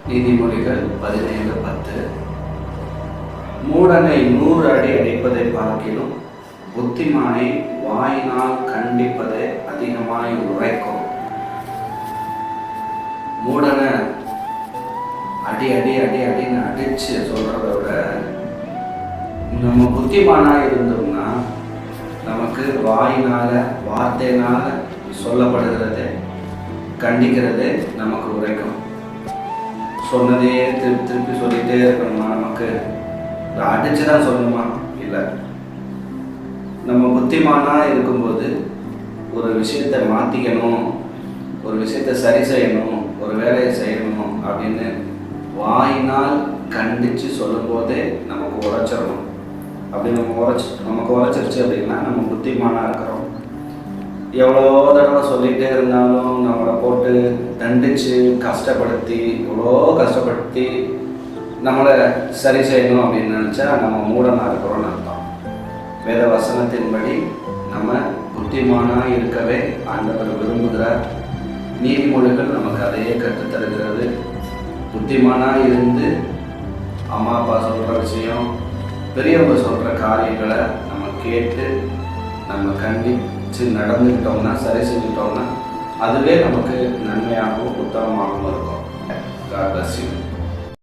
நீதிமொழிகள் 17:10. மூடனை 100 அடி அடிப்பதை பார்க்கிலும் புத்திமானை வாயினால் கண்டிப்பதை அதிகமாய் உரைக்கும். மூடனை அடி அடி அடி அடின்னு அடிச்சு சொல்றத விட நம்ம புத்திமானா இருந்தோம்னா நமக்கு வாயினால வார்த்தையினால சொல்லப்படுகிறது கண்டிக்கிறது நமக்கு உரைக்கும். சொன்னதே திருப்பி திருப்பி சொல்லிகிட்டே இருக்கணுமா? நமக்கு அடிச்சு தான் சொல்லணுமா? இல்லை. நம்ம புத்திமானாக இருக்கும்போது ஒரு விஷயத்தை மாற்றிக்கணும், ஒரு விஷயத்தை சரி செய்யணும், ஒரு வேலையை செய்யணும் அப்படின்னு வாயினால் கண்டித்து சொல்லும்போதே நமக்கு உரைச்சிடணும். அப்படி நமக்கு உரைச்சிருச்சு அப்படின்னா நம்ம புத்திமானாக இருக்கிறோம். எவ்வளோ தடவை சொல்லிகிட்டே இருந்தாலும் நம்மளை போட்டு தண்டித்து எவ்வளோ கஷ்டப்படுத்தி நம்மளை சரி செய்யணும் அப்படின்னு நினச்சா நம்ம மூடனாக இருக்கிறோன்னு அர்த்தம். வேத வசனத்தின்படி நம்ம புத்திமானாக இருக்கவே ஆண்டவர் விரும்புகிறார். நீதிமொழிகள் நமக்கு அதையே கற்றுத்தருகிறது. புத்திமானாக இருந்து அம்மா அப்பா சொல்கிற விஷயம், பெரியவங்க சொல்கிற காரியங்களை நம்ம கேட்டு நம்ம கண்டித்து நடந்துக்கிட்டோம்னா, சரி செஞ்சுட்டோம்னா அதுவே நமக்கு நன்மையாகவும் உத்தமமாகவும் இருக்கும். God bless you.